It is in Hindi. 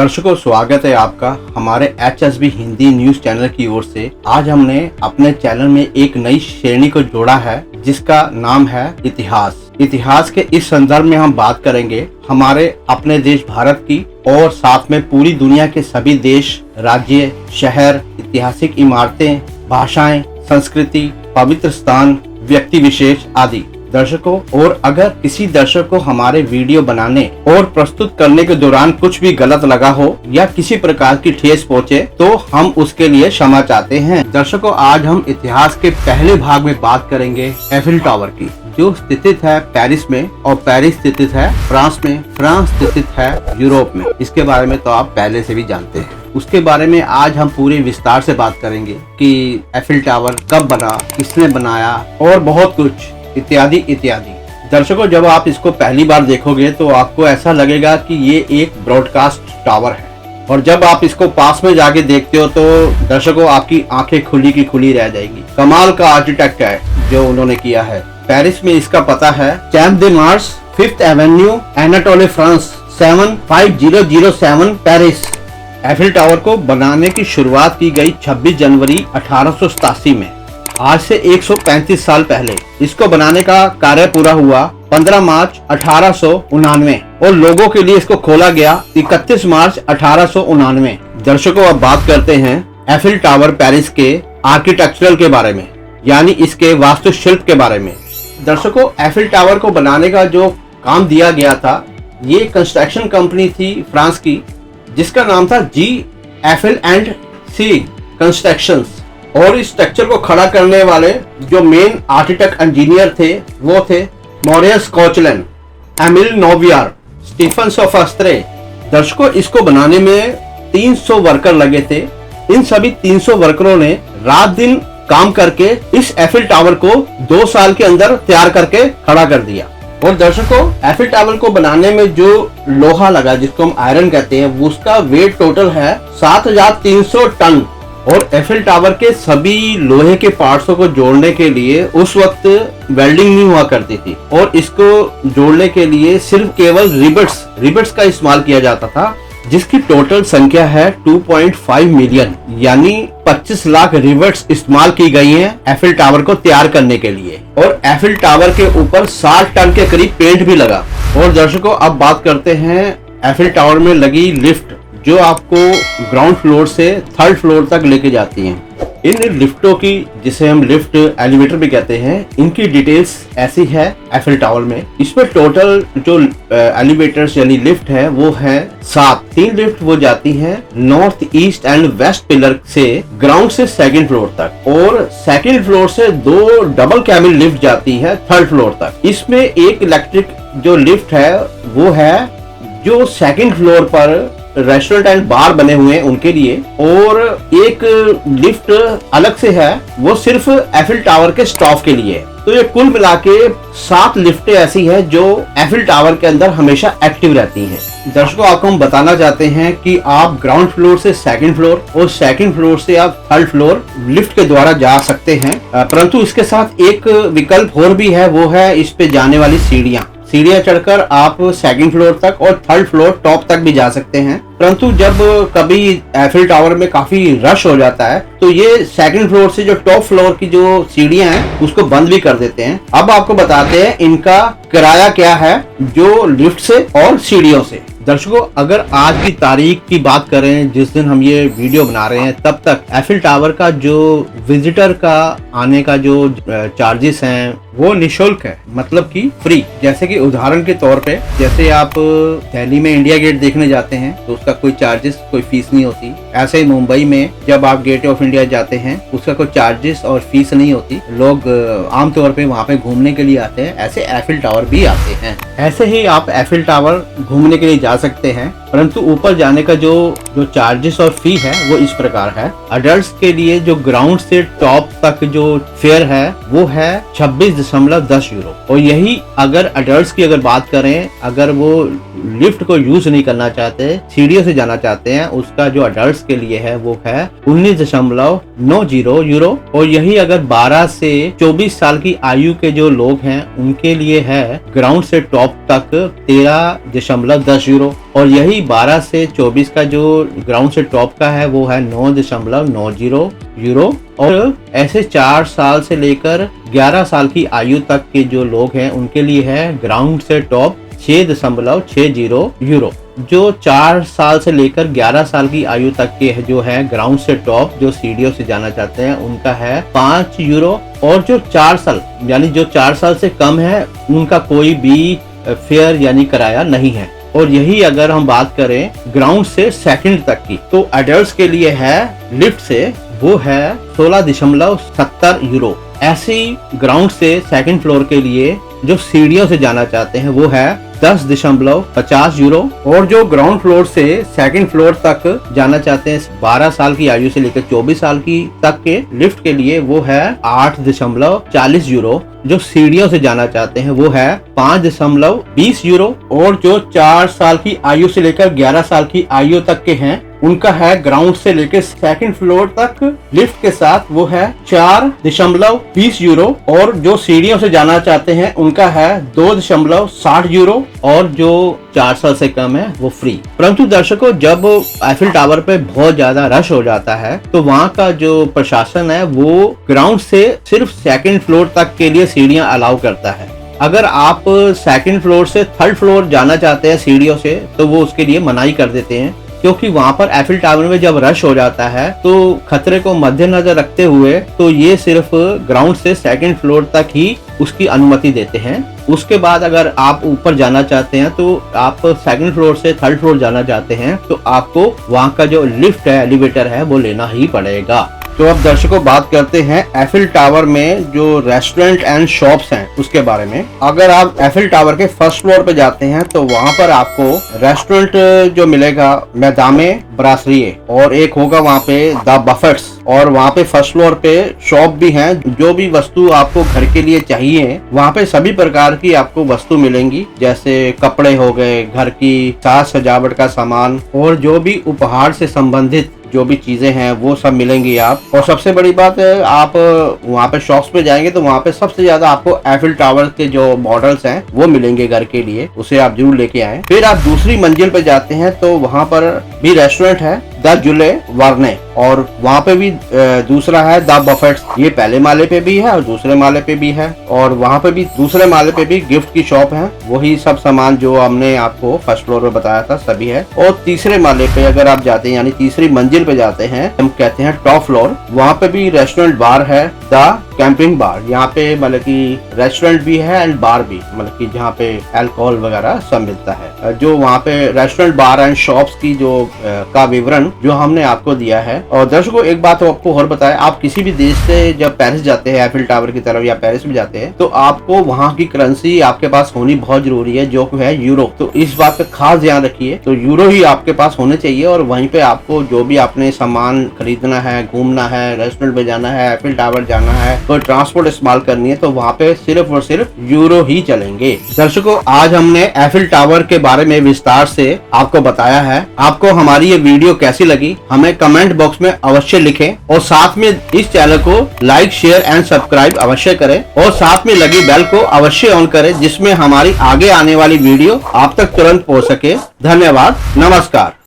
दर्शकों, स्वागत है आपका हमारे HSB हिंदी न्यूज चैनल की ओर से। आज हमने अपने चैनल में एक नई श्रेणी को जोड़ा है जिसका नाम है इतिहास के इस संदर्भ में हम बात करेंगे हमारे अपने देश भारत की और साथ में पूरी दुनिया के सभी देश, राज्य, शहर, ऐतिहासिक इमारतें, भाषाएं, संस्कृति, पवित्र स्थान, व्यक्ति विशेष आदि। दर्शकों, और अगर किसी दर्शक को हमारे वीडियो बनाने और प्रस्तुत करने के दौरान कुछ भी गलत लगा हो या किसी प्रकार की ठेस पहुंचे तो हम उसके लिए क्षमा चाहते हैं। दर्शकों, आज हम इतिहास के पहले भाग में बात करेंगे एफिल टावर की, जो स्थित है पेरिस में, और पेरिस स्थित है फ्रांस में, फ्रांस स्थित है यूरोप में। इसके बारे में तो आप पहले से भी जानते हैं। उसके बारे में आज हम पूरे विस्तार से बात करेंगे कि एफिल टावर कब बना, किसने बनाया और बहुत कुछ इत्यादि इत्यादि। दर्शकों, जब आप इसको पहली बार देखोगे तो आपको ऐसा लगेगा कि ये एक ब्रॉडकास्ट टावर है, और जब आप इसको पास में जाके देखते हो तो दर्शकों आपकी आंखें खुली की खुली रह जाएगी। कमाल का आर्किटेक्ट है जो उन्होंने किया है। पेरिस में इसका पता है Champ de Mars, 5th avenue, Anatole, France 75007 Paris. Eiffel tower को बनाने की शुरुआत की गई 26 जनवरी 1887 में, आज से 135 साल पहले। इसको बनाने का कार्य पूरा हुआ 15 मार्च 1899 और लोगों के लिए इसको खोला गया 31 मार्च 1899। दर्शकों, अब बात करते हैं एफिल टावर पेरिस के आर्किटेक्चरल के बारे में, यानी इसके वास्तुशिल्प के बारे में। दर्शकों, एफिल टावर को बनाने का जो काम दिया गया था, ये कंस्ट्रक्शन कंपनी थी फ्रांस की, जिसका नाम था G.Eiffel&C कंस्ट्रक्शंस। और इस स्ट्रक्चर को खड़ा करने वाले जो मेन आर्किटेक्ट इंजीनियर थे वो थे मॉरियस कोचलन, एमिल नोवियर, स्टीफन सोफास्त्रे। दर्शकों, इसको बनाने में 300 वर्कर लगे थे। इन सभी 300 वर्करों ने रात दिन काम करके इस एफिल टावर को 2 साल के अंदर तैयार करके खड़ा कर दिया। और दर्शकों, एफिल टावर को बनाने में जो लोहा लगा, जिसको हम आयरन कहते हैं, उसका वेट टोटल है 7300 टन। और एफिल टावर के सभी लोहे के पार्ट्सों को जोड़ने के लिए उस वक्त वेल्डिंग नहीं हुआ करती थी, और इसको जोड़ने के लिए सिर्फ केवल रिबट्स का इस्तेमाल किया जाता था, जिसकी टोटल संख्या है 2.5 मिलियन, यानी 25 लाख रिबट्स इस्तेमाल की गई हैं एफिल टावर को तैयार करने के लिए। और एफिल टावर के ऊपर 60 टन के करीब पेंट भी लगा। और दर्शकों, अब बात करते हैं एफिल टावर में लगी लिफ्ट, जो आपको ग्राउंड फ्लोर से 3rd फ्लोर तक लेके जाती हैं। इन लिफ्टों की, जिसे हम लिफ्ट एलिवेटर भी कहते हैं, इनकी डिटेल्स ऐसी है एफिल टावर में। इसमें टोटल जो एलिवेटर्स यानी लिफ्ट है वो है 7। 3 लिफ्ट वो जाती हैं north, east and west pillar से ग्राउंड से 2nd फ्लोर तक, और 2nd फ्लोर से 2 डबल कैबिन लिफ्ट जाती है 3rd फ्लोर तक। इसमें एक इलेक्ट्रिक जो लिफ्ट है वो है जो 2nd फ्लोर पर रेस्टोरेंट एंड बार बने हुए हैं उनके लिए, और एक लिफ्ट अलग से है वो सिर्फ एफिल टावर के स्टाफ के लिए। तो ये कुल मिला के 7 लिफ्टें ऐसी हैं जो एफिल टावर के अंदर हमेशा एक्टिव रहती हैं। दर्शकों, आपको हम बताना चाहते हैं कि आप ग्राउंड फ्लोर से 2nd फ्लोर और 2nd फ्लोर से आप 3rd फ्लोर लिफ्ट के द्वारा जा सकते हैं, परंतु इसके साथ एक विकल्प और भी है, वो है इस पे जाने वाली सीढ़ियाँ चढ़कर आप 2nd फ्लोर तक और 3rd फ्लोर टॉप तक भी जा सकते हैं। परंतु जब कभी एफिल टावर में काफी रश हो जाता है तो ये 2nd फ्लोर से जो टॉप फ्लोर की जो सीढ़ियां हैं उसको बंद भी कर देते हैं। अब आपको बताते हैं इनका किराया क्या है, जो लिफ्ट से और सीढ़ियों से। दर्शकों, अगर आज की तारीख की बात करें, जिस दिन हम ये वीडियो बना रहे हैं, तब तक एफिल टावर का जो विजिटर का आने का जो चार्जेस हैं वो निशुल्क है, मतलब कि फ्री। जैसे कि उदाहरण के तौर पे, जैसे आप दिल्ली में इंडिया गेट देखने जाते हैं तो उसका कोई चार्जेस, कोई फीस नहीं होती। ऐसे ही मुंबई में जब आप गेट ऑफ इंडिया जाते हैं उसका कोई चार्जेस और फीस नहीं होती। लोग आमतौर पे वहाँ पे घूमने के लिए आते हैं, ऐसे एफिल टावर भी आते हैं। ऐसे ही आप एफिल टावर घूमने के लिए जा सकते हैं, परंतु ऊपर जाने का जो चार्जेस और फी है वो इस प्रकार है। अडल्ट्स के लिए जो ग्राउंड से टॉप तक जो फेयर है वो है 26.10 यूरो। और यही अगर अडल्ट्स की अगर बात करें, अगर वो लिफ्ट को यूज नहीं करना चाहते, सीढ़ियों सीढ़ियों से जाना चाहते हैं उसका जो अडल्ट के लिए है वो है 19.90 यूरो। और यही अगर 12 से 24 साल की आयु के जो लोग हैं उनके लिए है ग्राउंड से टॉप तक 13.10 यूरो। और यही 12 से 24 का जो ग्राउंड से टॉप का है वो है 9.90 यूरो। और ऐसे 4 साल से लेकर 11 साल की आयु तक के जो लोग हैं उनके लिए है ग्राउंड से टॉप 6.60 यूरो। जो 4 साल से लेकर 11 साल की आयु तक के जो है ग्राउंड से टॉप जो सीढ़ियों से जाना चाहते हैं उनका है 5 यूरो। और जो 4 साल यानी जो 4 साल से कम है उनका कोई भी फेयर यानी किराया नहीं है। और यही अगर हम बात करें ग्राउंड से सेकंड तक की तो एडल्ट्स के लिए है लिफ्ट से वो है 16.70 यूरो। ऐसी ग्राउंड से सेकंड फ्लोर के लिए जो सीढ़ियों से जाना चाहते हैं वो है 10.50 यूरो। और जो ग्राउंड फ्लोर से सेकंड फ्लोर तक जाना चाहते हैं 12 साल की आयु से लेकर 24 साल की तक के लिफ्ट के लिए वो है 8.40 यूरो। जो सीढ़ियों से जाना चाहते हैं वो है 5.20 यूरो। और जो 4 साल की आयु से लेकर 11 साल की आयु तक के हैं उनका है ग्राउंड से लेकर सेकंड फ्लोर तक लिफ्ट के साथ वो है 4.20 यूरो। और जो सीढ़ियों से जाना चाहते हैं उनका है 2.60 यूरो। और जो 4 साल से कम है वो फ्री। परंतु दर्शकों जब एफिल टावर पे बहुत ज्यादा रश हो जाता है तो वहाँ का जो प्रशासन है वो ग्राउंड से सिर्फ सेकंड फ्लोर तक के लिए सीढ़ियां अलाउ करता है। अगर आप सेकंड फ्लोर से थर्ड फ्लोर जाना चाहते हैं सीढ़ियों से तो वो उसके लिए मनाही कर देते हैं, क्योंकि वहाँ पर एफिल टावर में जब रश हो जाता है तो खतरे को मद्देनजर रखते हुए तो ये सिर्फ ग्राउंड से सेकंड फ्लोर तक ही उसकी अनुमति देते हैं। उसके बाद अगर आप ऊपर जाना चाहते हैं तो आप सेकंड फ्लोर से थर्ड फ्लोर जाना चाहते हैं तो आपको वहाँ का जो लिफ्ट है एलिवेटर है वो लेना ही पड़ेगा। तो अब दर्शकों बात करते हैं एफिल टावर में जो रेस्टोरेंट एंड शॉप्स हैं उसके बारे में। अगर आप एफिल टावर के फर्स्ट फ्लोर पे जाते हैं तो वहाँ पर आपको रेस्टोरेंट जो मिलेगा मैदामे ब्रासरिये और एक होगा वहाँ पे द बफेट्स। और वहाँ पे फर्स्ट फ्लोर पे शॉप भी हैं, जो भी वस्तु आपको घर के लिए चाहिए वहाँ पे सभी प्रकार की आपको वस्तु मिलेंगी, जैसे कपड़े हो गए, घर की साज सजावट का सामान और जो भी उपहार से संबंधित जो भी चीजें हैं वो सब मिलेंगी आप। और सबसे बड़ी बात है आप वहाँ पे शॉप्स पे जाएंगे तो वहाँ पे सबसे ज्यादा आपको एफिल टावर के जो मॉडल्स हैं वो मिलेंगे घर के लिए, उसे आप जरूर लेके आए। फिर आप दूसरी मंजिल पे जाते हैं तो वहाँ पर भी रेस्टोरेंट है द जुले वार्ने और वहाँ पे भी दूसरा है द बफेट्स। ये पहले माले पे भी है और दूसरे माले पे भी है। और वहाँ पे भी दूसरे माले पे भी गिफ्ट की शॉप है, वही सब सामान जो हमने आपको फर्स्ट फ्लोर पे बताया था सभी है। और तीसरे माले पे अगर आप जाते हैं यानी तीसरी मंजिल पे जाते हैं, हम कहते हैं टॉप फ्लोर, वहाँ पे भी रेस्टोरेंट बार है द कैंपिंग बार। यहाँ पे मतलब की रेस्टोरेंट भी है एंड बार भी, मतलब की जहाँ पे अल्कोहल वगैरह सब मिलता है। जो वहाँ पे रेस्टोरेंट बार एंड शॉप्स की जो का विवरण जो हमने आपको दिया है। और दर्शकों एक बात आपको और बताएं, आप किसी भी देश से जब पेरिस जाते हैं एफिल टावर की तरफ या पेरिस में जाते हैं तो आपको वहाँ की करेंसी आपके पास होनी बहुत जरूरी है जो है यूरो। तो इस बात का खास ध्यान रखिए, तो यूरो ही आपके पास होने चाहिए। और वहीं पे आपको जो भी आपने सामान खरीदना है, घूमना है, रेस्टोरेंट पे जाना है, एफिल टावर जाना है, कोई ट्रांसपोर्ट इस्तेमाल करनी है तो वहाँ पे सिर्फ और सिर्फ यूरो ही चलेंगे। दर्शकों आज हमने एफिल टावर के बारे में विस्तार से आपको बताया है। आपको हमारी ये वीडियो कैसी लगी हमें कमेंट बॉक्स में अवश्य लिखें और साथ में इस चैनल को लाइक शेयर एंड सब्सक्राइब अवश्य करें और साथ में लगी बेल को अवश्य ऑन करें जिसमें हमारी आगे आने वाली वीडियो आप तक तुरंत पहुंच सके। धन्यवाद, नमस्कार।